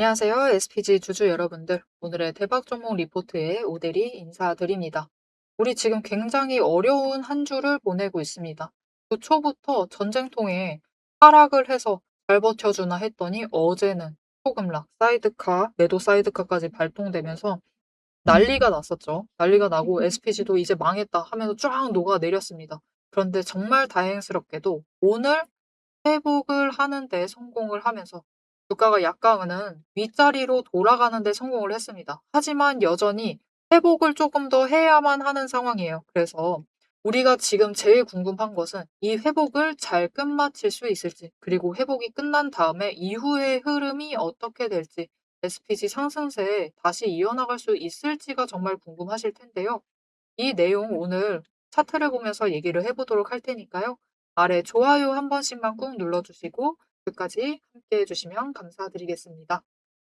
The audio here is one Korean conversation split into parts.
안녕하세요. SPG 주주 여러분들. 오늘의 대박 종목 리포트에 오대리 인사드립니다. 우리 지금 굉장히 어려운 한 주를 보내고 있습니다. 그 초부터 전쟁통에 하락을 해서 잘 버텨주나 했더니 어제는 초급락, 사이드카, 매도 사이드카까지 발동되면서 난리가 났었죠. 난리가 나고 SPG도 이제 망했다 하면서 쫙 녹아내렸습니다. 그런데 정말 다행스럽게도 오늘 회복을 하는 데 성공을 하면서 주가가 약간은 윗자리로 돌아가는 데 성공을 했습니다. 하지만 여전히 회복을 조금 더 해야만 하는 상황이에요. 그래서 우리가 지금 제일 궁금한 것은 이 회복을 잘 끝마칠 수 있을지, 그리고 회복이 끝난 다음에 이후의 흐름이 어떻게 될지, SPG 상승세에 다시 이어나갈 수 있을지가 정말 궁금하실 텐데요. 이 내용 오늘 차트를 보면서 얘기를 해보도록 할 테니까요. 아래 좋아요 한 번씩만 꾹 눌러주시고 끝까지 함께 해주시면 감사드리겠습니다.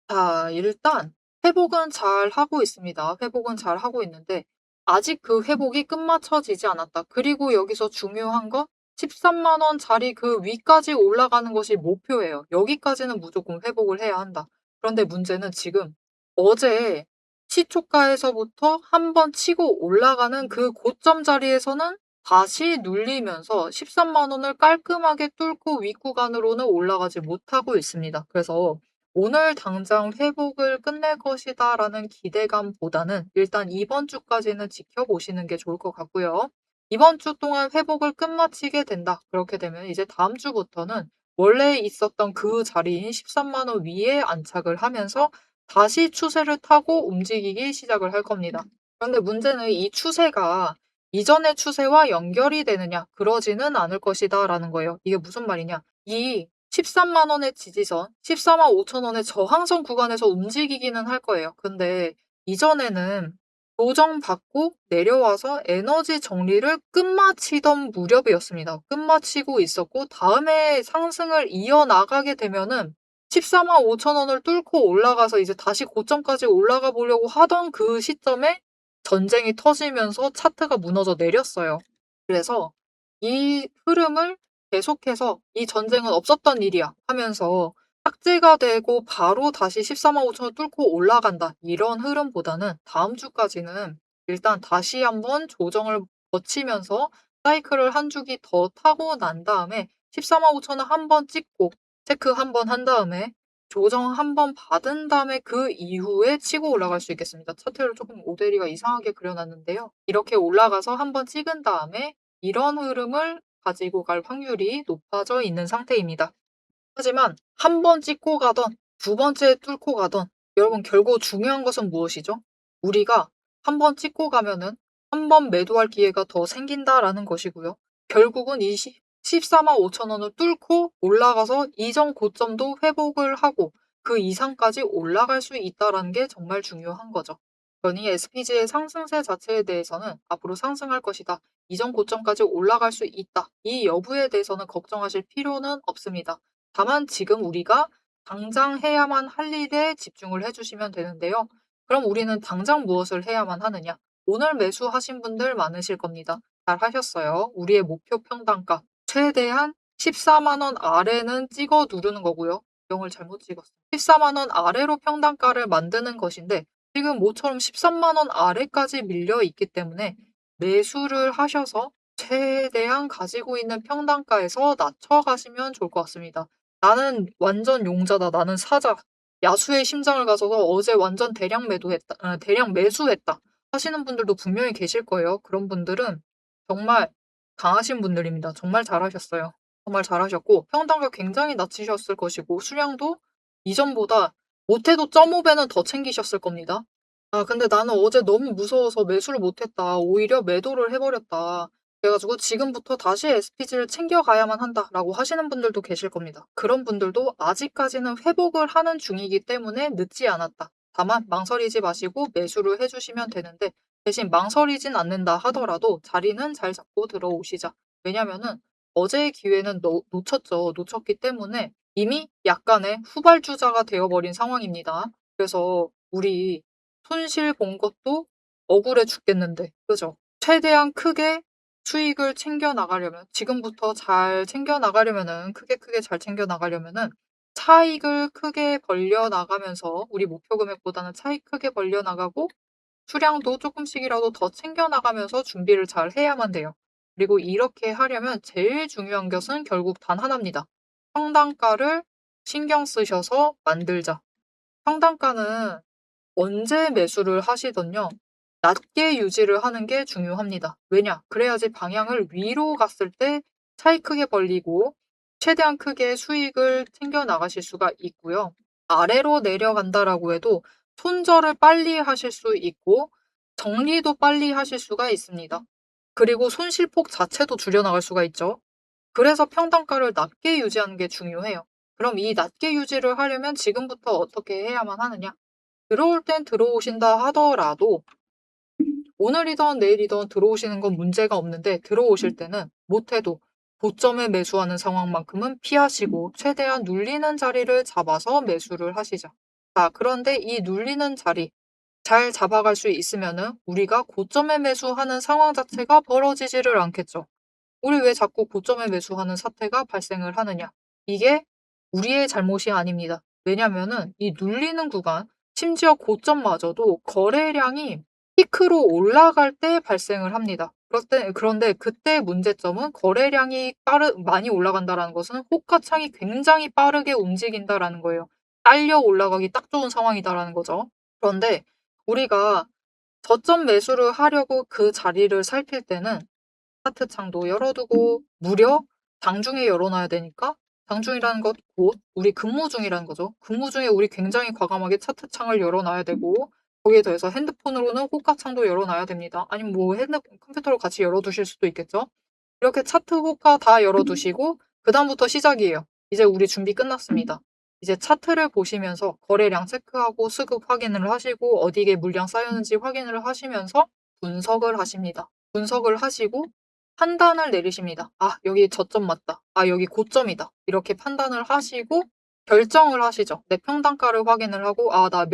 자, 일단 회복은 잘 하고 있습니다. 회복은 잘 하고 있는데 아직 그 회복이 끝마쳐지지 않았다. 그리고 여기서 중요한 건 13만 원짜리 그 위까지 올라가는 것이 목표예요. 여기까지는 무조건 회복을 해야 한다. 그런데 문제는 지금 어제 시초가에서부터 한 번 치고 올라가는 그 고점 자리에서는 다시 눌리면서 13만 원을 깔끔하게 뚫고 윗구간으로는 올라가지 못하고 있습니다. 그래서 오늘 당장 회복을 끝낼 것이다라는 기대감보다는 일단 이번 주까지는 지켜보시는 게 좋을 것 같고요. 이번 주 동안 회복을 끝마치게 된다. 그렇게 되면 이제 다음 주부터는 원래 있었던 그 자리인 13만 원 위에 안착을 하면서 다시 추세를 타고 움직이기 시작을 할 겁니다. 그런데 문제는 이 추세가 이전의 추세와 연결이 되느냐, 그러지는 않을 것이다라는 거예요. 이게 무슨 말이냐? 이 13만 원의 지지선, 14만 5천 원의 저항선 구간에서 움직이기는 할 거예요. 근데 이전에는 조정받고 내려와서 에너지 정리를 끝마치던 무렵이었습니다. 끝마치고 있었고 다음에 상승을 이어나가게 되면은 14만 5천 원을 뚫고 올라가서 이제 다시 고점까지 올라가 보려고 하던 그 시점에 전쟁이 터지면서 차트가 무너져 내렸어요. 그래서 이 흐름을 계속해서 '이 전쟁은 없었던 일이야.' 하면서 삭제가 되고 바로 다시 14만 5천 원 뚫고 올라간다. 이런 흐름보다는 다음 주까지는 일단 다시 한번 조정을 거치면서 사이클을 한 주기 더 타고 난 다음에 14만 5천 원 한 번 찍고 체크 한 번 한 다음에 조정 한 번 받은 다음에 그 이후에 치고 올라갈 수 있겠습니다. 차트를 조금 오대리가 이상하게 그려 놨는데요. 이렇게 올라가서 한 번 찍은 다음에 이런 흐름을 가지고 갈 확률이 높아져 있는 상태입니다. 하지만 한 번 찍고 가던 두 번째 뚫고 가던 여러분 결국 중요한 것은 무엇이죠? 우리가 한 번 찍고 가면은 한 번 매도할 기회가 더 생긴다라는 것이고요. 결국은 이 14만 5천 원을 뚫고 올라가서 이전 고점도 회복을 하고 그 이상까지 올라갈 수 있다라는 게 정말 중요한 거죠. 그러니 SPG의 상승세 자체에 대해서는 앞으로 상승할 것이다. 이전 고점까지 올라갈 수 있다. 이 여부에 대해서는 걱정하실 필요는 없습니다. 다만 지금 우리가 당장 해야만 할 일에 집중을 해주시면 되는데요. 그럼 우리는 당장 무엇을 해야만 하느냐? 오늘 매수하신 분들 많으실 겁니다. 잘 하셨어요. 우리의 목표 평단가 최대한 14만 원 아래는 찍어 누르는 거고요. 영을 잘못 찍었어요. 14만 원 아래로 평단가를 만드는 것인데 지금 모처럼 13만 원 아래까지 밀려 있기 때문에 매수를 하셔서 최대한 가지고 있는 평단가에서 낮춰가시면 좋을 것 같습니다. 나는 완전 용자다. 나는 사자. 야수의 심장을 가져서 어제 완전 대량 매도했다. 대량 매수했다. 하시는 분들도 분명히 계실 거예요. 그런 분들은 정말 강하신 분들입니다. 정말 잘하셨어요. 정말 잘하셨고 평단가 굉장히 낮추셨을 것이고 수량도 이전보다 못해도 0.5배는 더 챙기셨을 겁니다. 아, 근데 나는 어제 너무 무서워서 매수를 못했다. 오히려 매도를 해버렸다. 그래가지고 지금부터 다시 SPG를 챙겨가야만 한다라고 하시는 분들도 계실 겁니다. 그런 분들도 아직까지는 회복을 하는 중이기 때문에 늦지 않았다. 다만 망설이지 마시고 매수를 해주시면 되는데 대신 망설이진 않는다 하더라도 자리는 잘 잡고 들어오시자. 왜냐면은 어제의 기회는 놓쳤죠. 놓쳤기 때문에 이미 약간의 후발주자가 되어버린 상황입니다. 그래서 우리 손실 본 것도 억울해 죽겠는데, 그죠? 최대한 크게 수익을 챙겨 나가려면, 지금부터 잘 챙겨 나가려면은, 크게 잘 챙겨 나가려면은, 차익을 크게 벌려 나가면서 우리 목표 금액보다는 차익 크게 벌려 나가고 수량도 조금씩이라도 더 챙겨 나가면서 준비를 잘 해야만 돼요. 그리고 이렇게 하려면 제일 중요한 것은 결국 단 하나입니다. 평단가를 신경 쓰셔서 만들자. 평단가는 언제 매수를 하시든요. 낮게 유지를 하는 게 중요합니다. 왜냐? 그래야지 방향을 위로 갔을 때 차익 크게 벌리고 최대한 크게 수익을 챙겨 나가실 수가 있고요. 아래로 내려간다라고 해도 손절을 빨리 하실 수 있고 정리도 빨리 하실 수가 있습니다. 그리고 손실폭 자체도 줄여나갈 수가 있죠. 그래서 평단가를 낮게 유지하는 게 중요해요. 그럼 이 낮게 유지를 하려면 지금부터 어떻게 해야만 하느냐? 들어올 땐 들어오신다 하더라도 오늘이든 내일이든 들어오시는 건 문제가 없는데 들어오실 때는 못해도 고점에 매수하는 상황만큼은 피하시고 최대한 눌리는 자리를 잡아서 매수를 하시죠. 자, 그런데 이 눌리는 자리 잘 잡아갈 수 있으면은 우리가 고점에 매수하는 상황 자체가 벌어지지를 않겠죠. 우리 왜 자꾸 고점에 매수하는 사태가 발생을 하느냐? 이게 우리의 잘못이 아닙니다. 왜냐면은 이 눌리는 구간, 심지어 고점마저도 거래량이 피크로 올라갈 때 발생을 합니다. 그런데 그때 문제점은 거래량이 많이 올라간다라는 것은 호가창이 굉장히 빠르게 움직인다라는 거예요. 딸려 올라가기 딱 좋은 상황이다라는 거죠. 그런데 우리가 저점 매수를 하려고 그 자리를 살필 때는 차트 창도 열어두고 무려 장중에 열어놔야 되니까 장중이라는 것 곧 우리 근무 중이라는 거죠. 근무 중에 우리 굉장히 과감하게 차트 창을 열어놔야 되고 거기에 더해서 핸드폰으로는 호가 창도 열어놔야 됩니다. 아니면 뭐 컴퓨터로 같이 열어두실 수도 있겠죠. 이렇게 차트 호가 다 열어두시고 그다음부터 시작이에요. 이제 우리 준비 끝났습니다. 이제 차트를 보시면서 거래량 체크하고 수급 확인을 하시고 어디에 물량 쌓였는지 확인을 하시면서 분석을 하십니다. 분석을 하시고 판단을 내리십니다. 아, 여기 저점 맞다. 아, 여기 고점이다. 이렇게 판단을 하시고 결정을 하시죠. 내 평단가를 확인을 하고 아, 나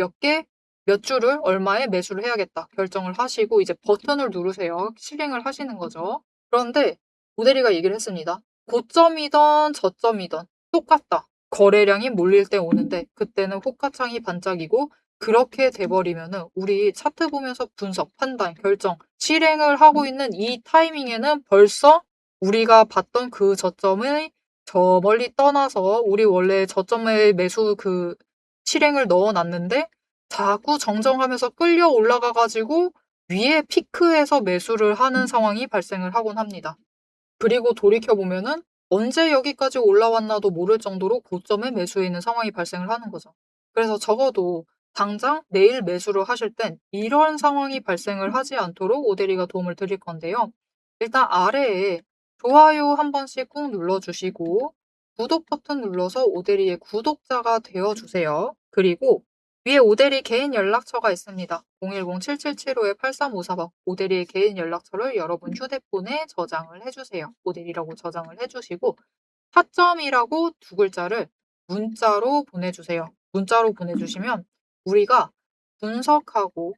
몇 주를 얼마에 매수를 해야겠다. 결정을 하시고 이제 버튼을 누르세요. 실행을 하시는 거죠. 그런데 모델이가 얘기를 했습니다. 고점이든 저점이든 똑같다. 거래량이 몰릴 때 오는데 그때는 호가창이 반짝이고 그렇게 돼버리면은 우리 차트 보면서 분석, 판단, 결정, 실행을 하고 있는 이 타이밍에는 벌써 우리가 봤던 그 저점의 저 멀리 떠나서 우리 원래 저점에 매수 그 실행을 넣어놨는데 자꾸 정정하면서 끌려 올라가가지고 위에 피크에서 매수를 하는 상황이 발생을 하곤 합니다. 그리고 돌이켜보면은 언제 여기까지 올라왔나도 모를 정도로 고점에 매수해 있는 상황이 발생을 하는 거죠. 그래서 적어도 당장 내일 매수를 하실 땐 이런 상황이 발생을 하지 않도록 오대리가 도움을 드릴 건데요. 일단 아래에 좋아요 한 번씩 꾹 눌러주시고 구독 버튼 눌러서 오대리의 구독자가 되어주세요. 그리고 위에 오대리 개인 연락처가 있습니다. 010-7775-8354번 오대리의 개인 연락처를 여러분 휴대폰에 저장을 해주세요. 오대리라고 저장을 해주시고 타점이라고 두 글자를 문자로 보내주세요. 문자로 보내주시면 우리가 분석하고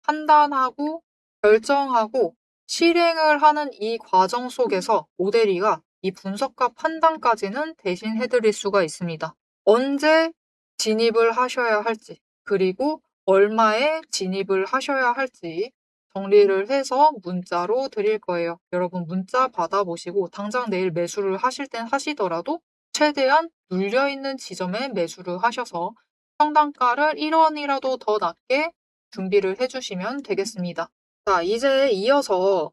판단하고 결정하고 실행을 하는 이 과정 속에서 오대리가 이 분석과 판단까지는 대신 해드릴 수가 있습니다. 언제 진입을 하셔야 할지 그리고 얼마에 진입을 하셔야 할지 정리를 해서 문자로 드릴 거예요. 여러분 문자 받아보시고 당장 내일 매수를 하실 땐 하시더라도 최대한 눌려있는 지점에 매수를 하셔서 평단가를 1원이라도 더 낮게 준비를 해주시면 되겠습니다. 자, 이제 이어서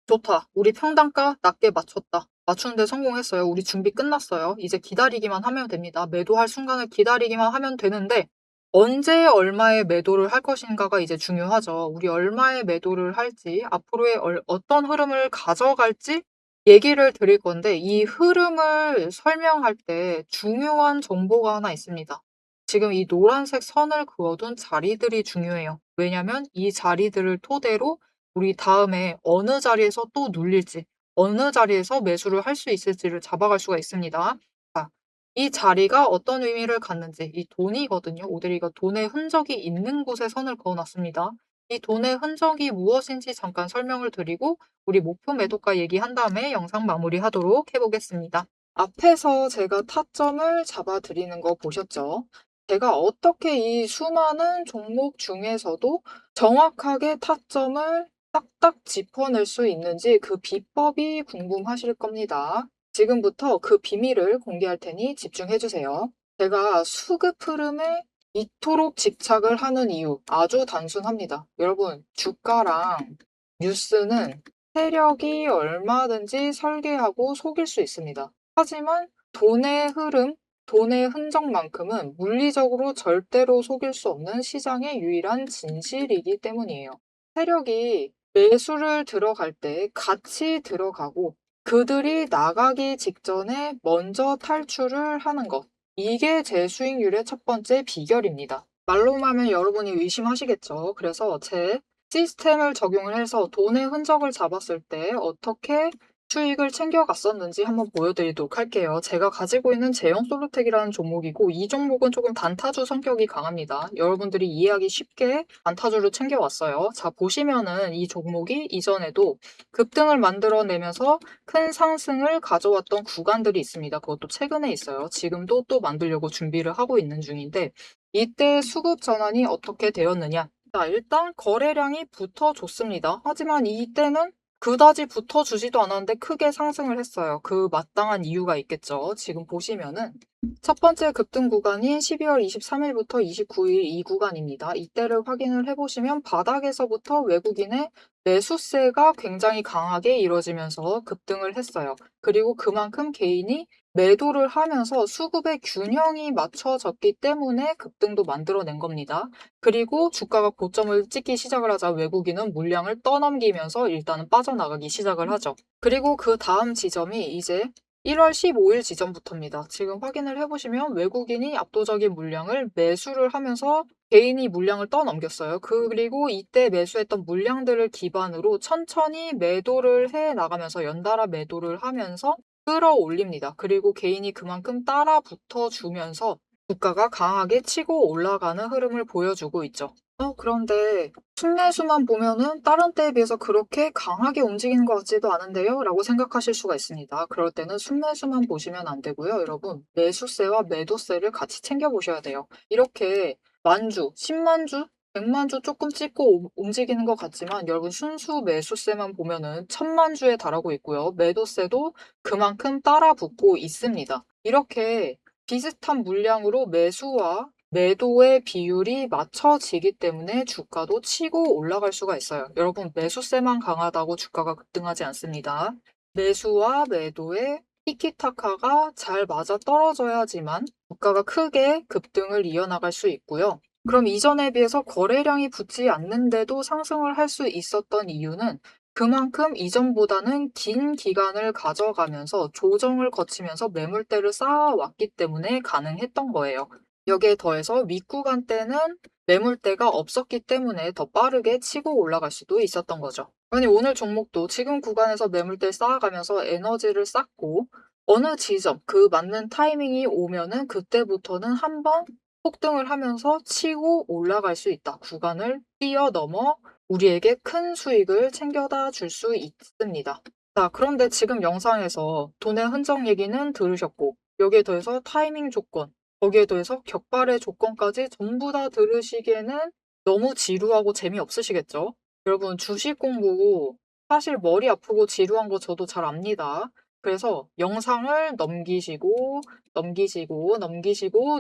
좋다. 우리 평단가 낮게 맞췄다. 맞추는데 성공했어요. 우리 준비 끝났어요. 이제 기다리기만 하면 됩니다. 매도할 순간을 기다리기만 하면 되는데 언제 얼마에 매도를 할 것인가가 이제 중요하죠. 우리 얼마에 매도를 할지 앞으로의 어떤 흐름을 가져갈지 얘기를 드릴 건데 이 흐름을 설명할 때 중요한 정보가 하나 있습니다. 지금 이 노란색 선을 그어둔 자리들이 중요해요. 왜냐면 이 자리들을 토대로 우리 다음에 어느 자리에서 또 눌릴지, 어느 자리에서 매수를 할 수 있을지를 잡아갈 수가 있습니다. 자, 이 자리가 어떤 의미를 갖는지, 이 돈이거든요. 오드리가 돈의 흔적이 있는 곳에 선을 그어놨습니다. 이 돈의 흔적이 무엇인지 잠깐 설명을 드리고 우리 목표 매도가 얘기한 다음에 영상 마무리하도록 해보겠습니다. 앞에서 제가 타점을 잡아드리는 거 보셨죠? 제가 어떻게 이 수많은 종목 중에서도 정확하게 타점을 딱딱 짚어낼 수 있는지 그 비법이 궁금하실 겁니다. 지금부터 그 비밀을 공개할 테니 집중해 주세요. 제가 수급 흐름에 이토록 집착을 하는 이유 아주 단순합니다. 여러분, 주가랑 뉴스는 세력이 얼마든지 설계하고 속일 수 있습니다. 하지만 돈의 흐름, 돈의 흔적만큼은 물리적으로 절대로 속일 수 없는 시장의 유일한 진실이기 때문이에요. 세력이 매수를 들어갈 때 같이 들어가고 그들이 나가기 직전에 먼저 탈출을 하는 것. 이게 제 수익률의 첫 번째 비결입니다. 말로만 하면 여러분이 의심하시겠죠. 그래서 제 시스템을 적용을 해서 돈의 흔적을 잡았을 때 어떻게 수익을 챙겨갔었는지 한번 보여드리도록 할게요. 제가 가지고 있는 제형솔루텍이라는 종목이고 이 종목은 조금 단타주 성격이 강합니다. 여러분들이 이해하기 쉽게 단타주를 챙겨왔어요. 자, 보시면은 이 종목이 이전에도 급등을 만들어내면서 큰 상승을 가져왔던 구간들이 있습니다. 그것도 최근에 있어요. 지금도 또 만들려고 준비를 하고 있는 중인데 이때 수급 전환이 어떻게 되었느냐? 자, 일단 거래량이 붙어줬습니다. 하지만 이때는 그다지 붙어주지도 않았는데 크게 상승을 했어요. 그 마땅한 이유가 있겠죠. 지금 보시면은 첫 번째 급등 구간인 12월 23일부터 29일 이 구간입니다. 이때를 확인을 해보시면 바닥에서부터 외국인의 매수세가 굉장히 강하게 이루어지면서 급등을 했어요. 그리고 그만큼 개인이 매도를 하면서 수급의 균형이 맞춰졌기 때문에 급등도 만들어낸 겁니다. 그리고 주가가 고점을 찍기 시작을 하자 외국인은 물량을 떠넘기면서 일단은 빠져나가기 시작을 하죠. 그리고 그 다음 지점이 이제 1월 15일 지점부터입니다. 지금 확인을 해보시면 외국인이 압도적인 물량을 매수를 하면서 개인이 물량을 떠넘겼어요. 그리고 이때 매수했던 물량들을 기반으로 천천히 매도를 해 나가면서 연달아 매도를 하면서 끌어올립니다. 그리고 개인이 그만큼 따라 붙어주면서 주가가 강하게 치고 올라가는 흐름을 보여주고 있죠. 그런데 순매수만 보면은 다른 때에 비해서 그렇게 강하게 움직이는 것 같지도 않은데요? 라고 생각하실 수가 있습니다. 그럴 때는 순매수만 보시면 안 되고요. 여러분, 매수세와 매도세를 같이 챙겨보셔야 돼요. 이렇게 만주, 10만주, 100만주 조금 찍고 움직이는 것 같지만 여러분 순수 매수세만 보면은 1000만주에 달하고 있고요. 매도세도 그만큼 따라 붙고 있습니다. 이렇게 비슷한 물량으로 매수와 매도의 비율이 맞춰지기 때문에 주가도 치고 올라갈 수가 있어요. 여러분, 매수세만 강하다고 주가가 급등하지 않습니다. 매수와 매도의 티키타카가 잘 맞아 떨어져야지만 주가가 크게 급등을 이어나갈 수 있고요. 그럼 이전에 비해서 거래량이 붙지 않는데도 상승을 할 수 있었던 이유는 그만큼 이전보다는 긴 기간을 가져가면서 조정을 거치면서 매물대를 쌓아왔기 때문에 가능했던 거예요. 여기에 더해서 윗구간 때는 매물대가 없었기 때문에 더 빠르게 치고 올라갈 수도 있었던 거죠. 아니, 오늘 종목도 지금 구간에서 매물대 쌓아가면서 에너지를 쌓고 어느 지점, 그 맞는 타이밍이 오면은 그때부터는 한번 폭등을 하면서 치고 올라갈 수 있다. 구간을 뛰어넘어 우리에게 큰 수익을 챙겨다 줄 수 있습니다. 자, 그런데 지금 영상에서 돈의 흔적 얘기는 들으셨고, 여기에 더해서 타이밍 조건, 거기에 더해서 격발의 조건까지 전부 다 들으시기에는 너무 지루하고 재미없으시겠죠? 여러분, 주식 공부 사실 머리 아프고 지루한 거 저도 잘 압니다. 그래서 영상을 넘기시고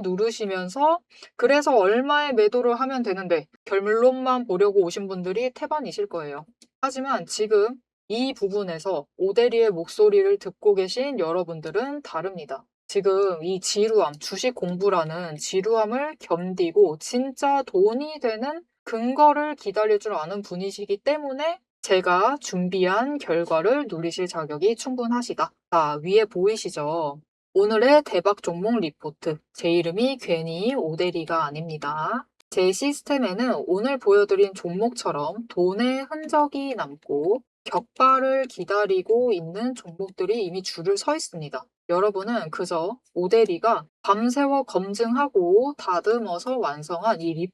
누르시면서 그래서 얼마에 매도를 하면 되는데 결론만 보려고 오신 분들이 태반이실 거예요. 하지만 지금 이 부분에서 오대리의 목소리를 듣고 계신 여러분들은 다릅니다. 지금 이 지루함, 주식 공부라는 지루함을 견디고 진짜 돈이 되는 근거를 기다릴 줄 아는 분이시기 때문에 제가 준비한 결과를 누리실 자격이 충분하시다. 자, 위에 보이시죠? 오늘의 대박 종목 리포트. 제 이름이 괜히 오대리가 아닙니다. 제 시스템에는 오늘 보여드린 종목처럼 돈의 흔적이 남고 격발을 기다리고 있는 종목들이 이미 줄을 서 있습니다. 여러분은 그저 오대리가 밤새워 검증하고 다듬어서 완성한 이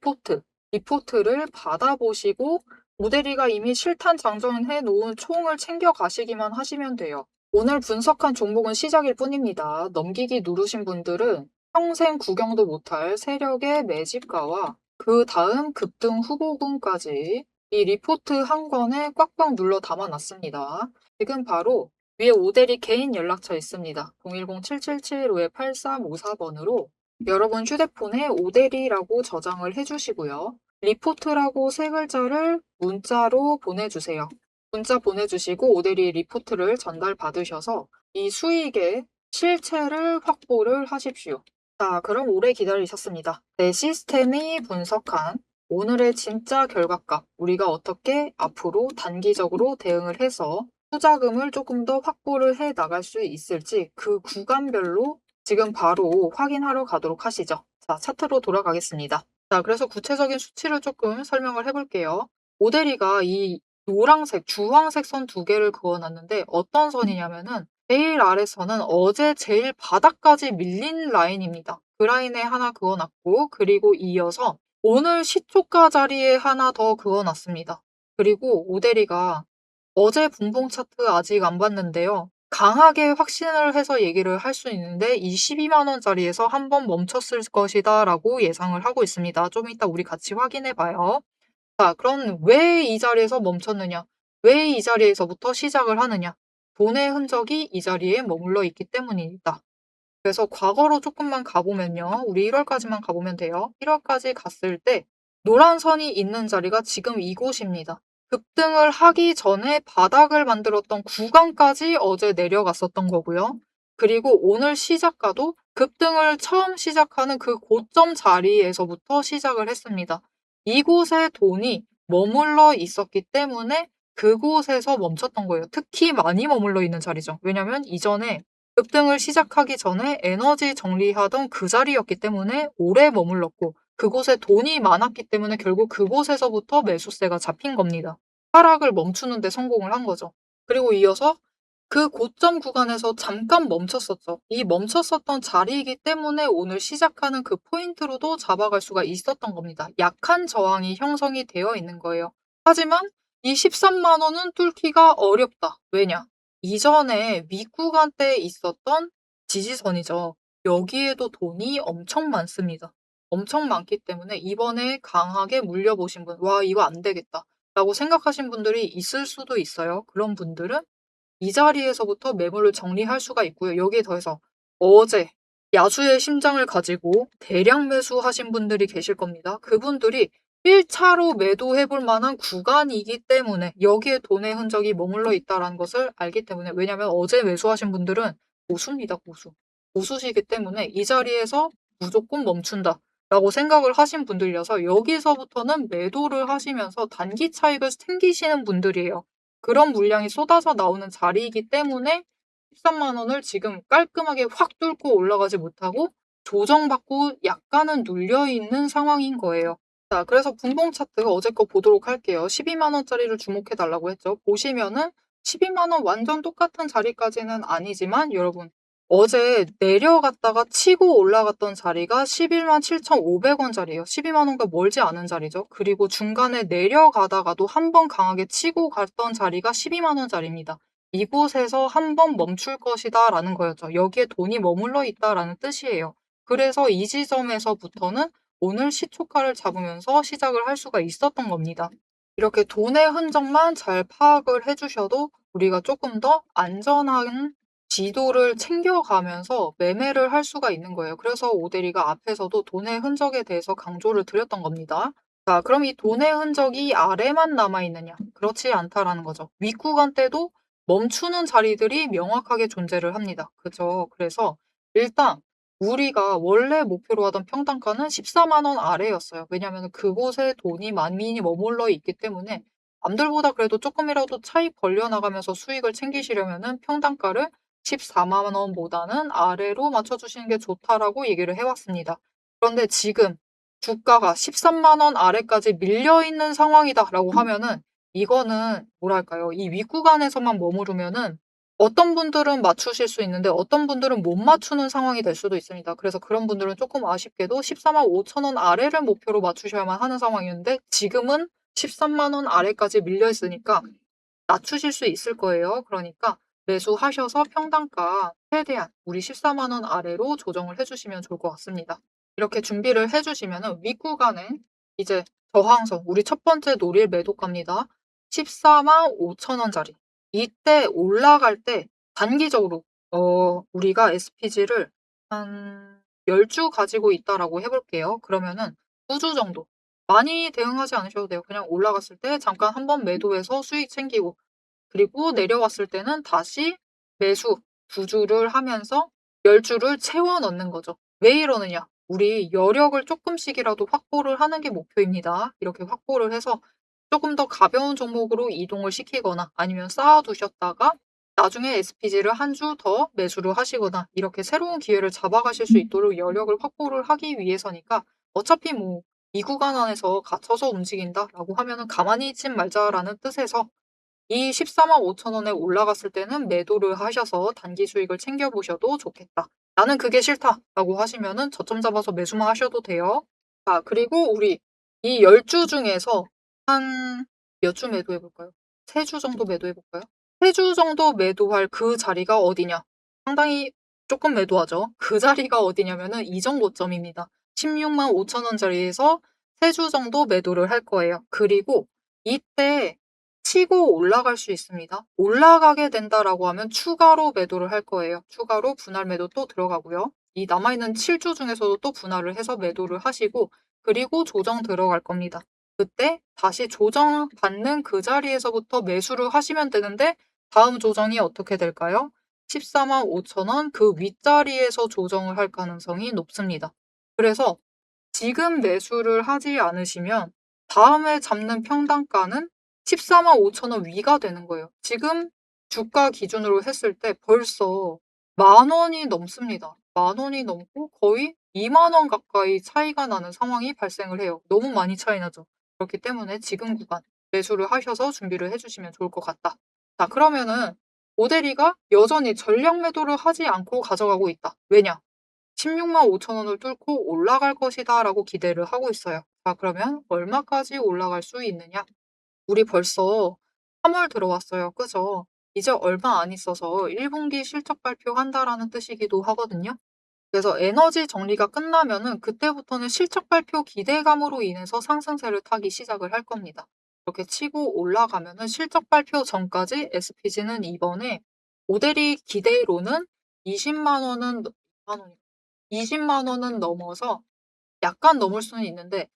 리포트를 받아보시고 오대리가 이미 실탄 장전해 놓은 총을 챙겨 가시기만 하시면 돼요. 오늘 분석한 종목은 시작일 뿐입니다. 넘기기 누르신 분들은 평생 구경도 못할 세력의 매집가와 그 다음 급등 후보군까지 이 리포트 한 권에 꽉꽉 눌러 담아놨습니다. 지금 바로 위에 오대리 개인 연락처 있습니다. 010-7775-8354번으로 여러분 휴대폰에 오대리라고 저장을 해주시고요. 리포트라고 세 글자를 문자로 보내주세요. 문자 보내주시고 오대리 리포트를 전달받으셔서 이 수익의 실체를 확보를 하십시오. 자, 그럼 오래 기다리셨습니다. 내 시스템이 분석한 오늘의 진짜 결과값, 우리가 어떻게 앞으로 단기적으로 대응을 해서 투자금을 조금 더 확보를 해 나갈 수 있을지 그 구간별로 지금 바로 확인하러 가도록 하시죠. 자, 차트로 돌아가겠습니다. 자, 그래서 구체적인 수치를 조금 설명을 해볼게요. 오대리가 이 노란색, 주황색 선 두 개를 그어놨는데 어떤 선이냐면은 제일 아래선은 어제 제일 바닥까지 밀린 라인입니다. 그 라인에 하나 그어놨고 그리고 이어서 오늘 시초가 자리에 하나 더 그어놨습니다. 그리고 오대리가 어제 분봉 차트 아직 안 봤는데요. 강하게 확신을 해서 얘기를 할 수 있는데 이 12만 원짜리에서 한번 멈췄을 것이다 라고 예상을 하고 있습니다. 좀 이따 우리 같이 확인해 봐요. 자, 그럼 왜 이 자리에서 멈췄느냐? 왜 이 자리에서부터 시작을 하느냐? 돈의 흔적이 이 자리에 머물러 있기 때문입니다. 그래서 과거로 조금만 가보면요. 우리 1월까지만 가보면 돼요. 1월까지 갔을 때 노란 선이 있는 자리가 지금 이곳입니다. 급등을 하기 전에 바닥을 만들었던 구간까지 어제 내려갔었던 거고요. 그리고 오늘 시작가도 급등을 처음 시작하는 그 고점 자리에서부터 시작을 했습니다. 이곳에 돈이 머물러 있었기 때문에 그곳에서 멈췄던 거예요. 특히 많이 머물러 있는 자리죠. 왜냐면 이전에 급등을 시작하기 전에 에너지 정리하던 그 자리였기 때문에 오래 머물렀고 그곳에 돈이 많았기 때문에 결국 그곳에서부터 매수세가 잡힌 겁니다. 하락을 멈추는 데 성공을 한 거죠. 그리고 이어서 그 고점 구간에서 잠깐 멈췄었죠. 이 멈췄었던 자리이기 때문에 오늘 시작하는 그 포인트로도 잡아갈 수가 있었던 겁니다. 약한 저항이 형성이 되어 있는 거예요. 하지만 이 13만 원은 뚫기가 어렵다. 왜냐? 이전에 윗구간 때 있었던 지지선이죠. 여기에도 돈이 엄청 많습니다. 엄청 많기 때문에 이번에 강하게 물려보신 분, 와, 이거 안 되겠다. 라고 생각하신 분들이 있을 수도 있어요. 그런 분들은 이 자리에서부터 매물을 정리할 수가 있고요. 여기에 더해서 어제 야수의 심장을 가지고 대량 매수하신 분들이 계실 겁니다. 그분들이 1차로 매도해 볼 만한 구간이기 때문에 여기에 돈의 흔적이 머물러 있다는 것을 알기 때문에 왜냐하면 어제 매수하신 분들은 고수입니다. 고수. 고수시기 때문에 이 자리에서 무조건 멈춘다. 라고 생각을 하신 분들이라서 여기서부터는 매도를 하시면서 단기 차익을 챙기시는 분들이에요. 그런 물량이 쏟아져 나오는 자리이기 때문에 13만 원을 지금 깔끔하게 확 뚫고 올라가지 못하고 조정받고 약간은 눌려 있는 상황인 거예요. 자, 그래서 분봉 차트 어제 거 보도록 할게요. 12만 원짜리를 주목해 달라고 했죠. 보시면은 12만 원 완전 똑같은 자리까지는 아니지만 여러분 어제 내려갔다가 치고 올라갔던 자리가 11만 7,500원 자리예요. 12만 원과 멀지 않은 자리죠. 그리고 중간에 내려가다가도 한 번 강하게 치고 갔던 자리가 12만 원 자리입니다. 이곳에서 한 번 멈출 것이다 라는 거였죠. 여기에 돈이 머물러 있다라는 뜻이에요. 그래서 이 지점에서부터는 오늘 시초가를 잡으면서 시작을 할 수가 있었던 겁니다. 이렇게 돈의 흔적만 잘 파악을 해주셔도 우리가 조금 더 안전한 지도를 챙겨가면서 매매를 할 수가 있는 거예요. 그래서 오대리가 앞에서도 돈의 흔적에 대해서 강조를 드렸던 겁니다. 자, 그럼 이 돈의 흔적이 아래만 남아있느냐? 그렇지 않다라는 거죠. 윗구간 때도 멈추는 자리들이 명확하게 존재를 합니다. 그죠? 그래서 일단 우리가 원래 목표로 하던 평단가는 14만 원 아래였어요. 왜냐하면 그곳에 돈이 많이 머물러 있기 때문에 남들보다 그래도 조금이라도 차익 벌려나가면서 수익을 챙기시려면 평단가를 14만 원보다는 아래로 맞춰주시는 게 좋다라고 얘기를 해왔습니다. 그런데 지금 주가가 13만 원 아래까지 밀려있는 상황이다라고 하면은 이거는 뭐랄까요. 이 윗구간에서만 머무르면은 어떤 분들은 맞추실 수 있는데 어떤 분들은 못 맞추는 상황이 될 수도 있습니다. 그래서 그런 분들은 조금 아쉽게도 14만 5천 원 아래를 목표로 맞추셔야만 하는 상황이었는데 지금은 13만 원 아래까지 밀려 있으니까 낮추실 수 있을 거예요. 그러니까 매수하셔서 평단가 최대한 우리 14만 원 아래로 조정을 해주시면 좋을 것 같습니다. 이렇게 준비를 해주시면은 윗구간에 이제 저항선, 우리 첫 번째 노릴 매도가입니다. 14만 5천 원짜리. 이때 올라갈 때 단기적으로 우리가 SPG를 한 10주 가지고 있다라고 해볼게요. 그러면은 9주 정도. 많이 대응하지 않으셔도 돼요. 그냥 올라갔을 때 잠깐 한번 매도해서 수익 챙기고, 그리고 내려왔을 때는 다시 매수 2주를 하면서 10주를 채워 넣는 거죠. 왜 이러느냐? 우리 여력을 조금씩이라도 확보를 하는 게 목표입니다. 이렇게 확보를 해서 조금 더 가벼운 종목으로 이동을 시키거나 아니면 쌓아 두셨다가 나중에 SPG를 한 주 더 매수를 하시거나 이렇게 새로운 기회를 잡아가실 수 있도록 여력을 확보를 하기 위해서니까, 어차피 뭐 이 구간 안에서 갇혀서 움직인다라고 하면은 가만히 있진 말자라는 뜻에서 이 14만 5천 원에 올라갔을 때는 매도를 하셔서 단기 수익을 챙겨보셔도 좋겠다. 나는 그게 싫다라고 하시면은 저점 잡아서 매수만 하셔도 돼요. 자, 그리고 우리 이 10주 중에서 한 몇 주 매도해 볼까요? 3주 정도 매도해 볼까요? 3주 정도 매도할 그 자리가 어디냐? 상당히 조금 매도하죠. 그 자리가 어디냐면은 이전 고점입니다. 16만 5천 원짜리에서 3주 정도 매도를 할 거예요. 그리고 이때 치고 올라갈 수 있습니다. 올라가게 된다라고 하면 추가로 매도를 할 거예요. 추가로 분할 매도 또 들어가고요. 이 남아있는 7주 중에서도 또 분할을 해서 매도를 하시고, 그리고 조정 들어갈 겁니다. 그때 다시 조정받는 그 자리에서부터 매수를 하시면 되는데, 다음 조정이 어떻게 될까요? 14만 5천 원 그 윗자리에서 조정을 할 가능성이 높습니다. 그래서 지금 매수를 하지 않으시면 다음에 잡는 평단가는 14만 5천 원 위가 되는 거예요. 지금 주가 기준으로 했을 때 벌써 10,000원이 넘습니다. 10,000원이 넘고 거의 2만 원 가까이 차이가 나는 상황이 발생을 해요. 너무 많이 차이 나죠. 그렇기 때문에 지금 구간 매수를 하셔서 준비를 해주시면 좋을 것 같다. 자, 그러면은 오데리가 여전히 전략 매도를 하지 않고 가져가고 있다. 왜냐? 16만 5천 원을 뚫고 올라갈 것이다 라고 기대를 하고 있어요. 자, 그러면 얼마까지 올라갈 수 있느냐? 우리 벌써 3월 들어왔어요. 그죠? 이제 얼마 안 있어서 1분기 실적 발표한다라는 뜻이기도 하거든요. 그래서 에너지 정리가 끝나면은 그때부터는 실적 발표 기대감으로 인해서 상승세를 타기 시작을 할 겁니다. 이렇게 치고 올라가면은 실적 발표 전까지 SPG는 이번에 모델이 기대로는 20만 원은 20만 원은 넘어서 약간 넘을 수는 있는데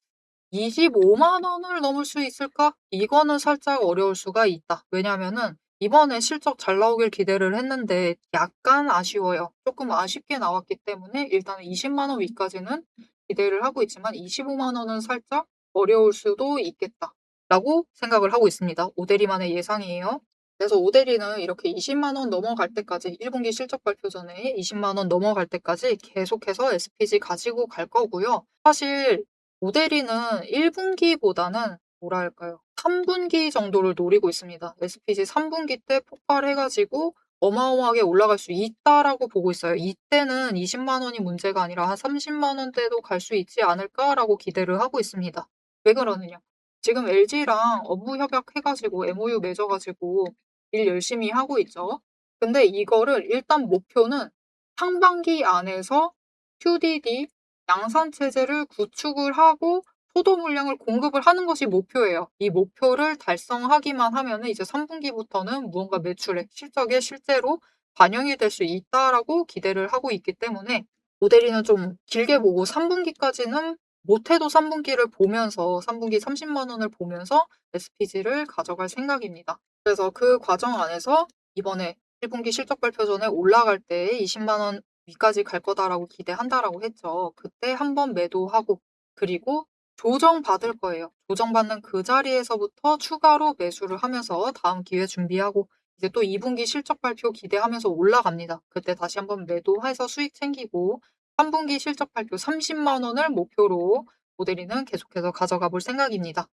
25만 원을 넘을 수 있을까? 이거는 살짝 어려울 수가 있다. 왜냐면은 이번에 실적 잘 나오길 기대를 했는데 약간 아쉬워요. 조금 아쉽게 나왔기 때문에 일단은 20만 원 위까지는 기대를 하고 있지만 25만 원은 살짝 어려울 수도 있겠다라고 생각을 하고 있습니다. 오대리만의 예상이에요. 그래서 오대리는 이렇게 20만 원 넘어갈 때까지 1분기 실적 발표 전에 20만 원 넘어갈 때까지 계속해서 SPG 가지고 갈 거고요. 사실 오데리는 1분기보다는 뭐랄까요? 3분기 정도를 노리고 있습니다. SPG 3분기 때 폭발해가지고 어마어마하게 올라갈 수 있다라고 보고 있어요. 이때는 20만 원이 문제가 아니라 한 30만 원대도 갈 수 있지 않을까라고 기대를 하고 있습니다. 왜 그러느냐? 지금 LG랑 업무 협약해가지고 MOU 맺어가지고 일 열심히 하고 있죠. 근데 이거를 일단 목표는 상반기 안에서 QDD 양산 체제를 구축을 하고 소도 물량을 공급을 하는 것이 목표예요. 이 목표를 달성하기만 하면은 이제 3분기부터는 무언가 매출액, 실적에 실제로 반영이 될 수 있다라고 기대를 하고 있기 때문에 모델이는 좀 길게 보고 3분기까지는 못해도 3분기를 보면서 3분기 30만 원을 보면서 SPG를 가져갈 생각입니다. 그래서 그 과정 안에서 이번에 1분기 실적 발표 전에 올라갈 때 20만 원 위까지 갈 거다라고 기대한다라고 했죠. 그때 한번 매도하고 그리고 조정받을 거예요. 조정받는 그 자리에서부터 추가로 매수를 하면서 다음 기회 준비하고 이제 또 2분기 실적 발표 기대하면서 올라갑니다. 그때 다시 한번 매도해서 수익 챙기고 3분기 실적 발표 30만 원을 목표로 모델이는 계속해서 가져가 볼 생각입니다.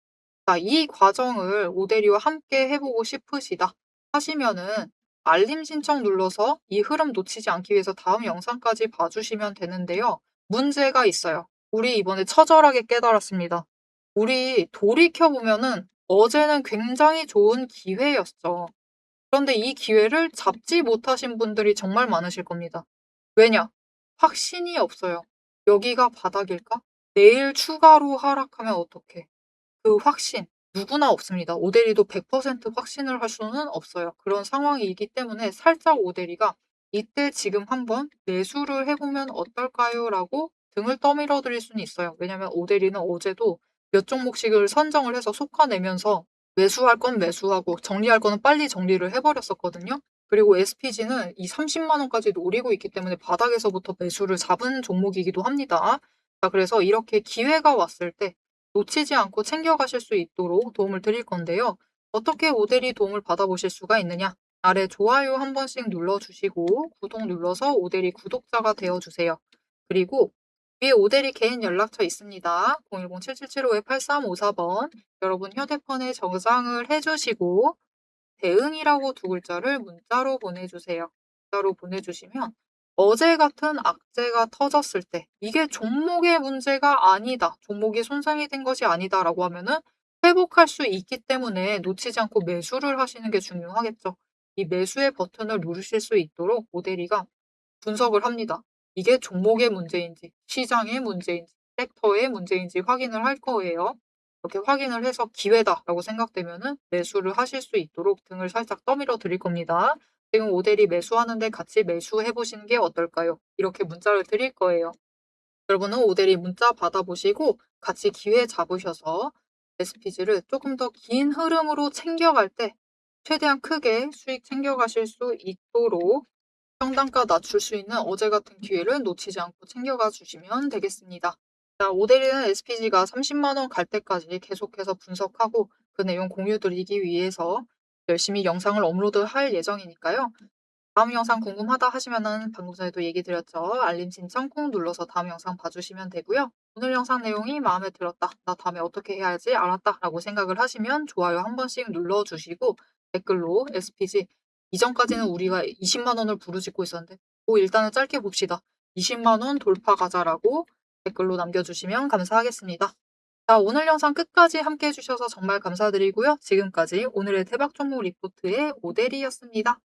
자, 이 과정을 오데리와 함께 해보고 싶으시다 하시면은 알림 신청 눌러서 이 흐름 놓치지 않기 위해서 다음 영상까지 봐주시면 되는데요. 문제가 있어요. 우리 이번에 처절하게 깨달았습니다. 우리 돌이켜보면은 어제는 굉장히 좋은 기회였죠. 그런데 이 기회를 잡지 못하신 분들이 정말 많으실 겁니다. 왜냐? 확신이 없어요. '여기가 바닥일까? 내일 추가로 하락하면 어떡해?' 그 확신 누구나 없습니다. 오대리도 100% 확신을 할 수는 없어요. 그런 상황이기 때문에 살짝 오대리가 "이때 지금 한번 매수를 해 보면 어떨까요?"라고 등을 떠밀어 드릴 수는 있어요. 왜냐하면 오대리는 어제도 몇 종목씩을 선정을 해서 속아 내면서 매수할 건 매수하고 정리할 거는 빨리 정리를 해 버렸었거든요. 그리고 SPG는 이 300,000 원까지 노리고 있기 때문에 바닥에서부터 매수를 잡은 종목이기도 합니다. 자, 그래서 이렇게 기회가 왔을 때 놓치지 않고 챙겨가실 수 있도록 도움을 드릴 건데요. 어떻게 오대리 도움을 받아보실 수가 있느냐? 아래 좋아요 한 번씩 눌러주시고 구독 눌러서 오대리 구독자가 되어주세요. 그리고 위에 오대리 개인 연락처 있습니다. 010-7775-8354번. 여러분 휴대폰에 저장을 해주시고 대응이라고 두 글자를 문자로 보내주세요. 문자로 보내주시면 어제 같은 악재가 터졌을 때 이게 종목의 문제가 아니다. 종목이 손상이 된 것이 아니다라고 하면은 회복할 수 있기 때문에 놓치지 않고 매수를 하시는 게 중요하겠죠. 이 매수의 버튼을 누르실 수 있도록 모델이가 분석을 합니다. 이게 종목의 문제인지 시장의 문제인지 섹터의 문제인지 확인을 할 거예요. 이렇게 확인을 해서 기회다라고 생각되면은 매수를 하실 수 있도록 등을 살짝 떠밀어 드릴 겁니다. 지금 오대리 매수하는데 같이 매수해 보시는 게 어떨까요? 이렇게 문자를 드릴 거예요. 여러분은 오대리 문자 받아보시고 같이 기회 잡으셔서 SPG를 조금 더 긴 흐름으로 챙겨갈 때 최대한 크게 수익 챙겨가실 수 있도록 평단가 낮출 수 있는 어제 같은 기회를 놓치지 않고 챙겨가 주시면 되겠습니다. 자, 오데리는 SPG가 30만 원 갈 때까지 계속해서 분석하고 그 내용 공유 드리기 위해서 열심히 영상을 업로드할 예정이니까요. 다음 영상 궁금하다 하시면은 방금 전에도 얘기 드렸죠. 알림 신청 꾹 눌러서 다음 영상 봐주시면 되고요. 오늘 영상 내용이 마음에 들었다. 나 다음에 어떻게 해야지 알았다. 라고 생각을 하시면 좋아요 한 번씩 눌러주시고 댓글로 SPG 이전까지는 우리가 20만 원을 부르짖고 있었는데 일단은 짧게 봅시다. 20만 원 돌파 가자라고 댓글로 남겨주시면 감사하겠습니다. 자, 오늘 영상 끝까지 함께 해주셔서 정말 감사드리고요. 지금까지 오늘의 대박 종목 리포트의 오대리였습니다.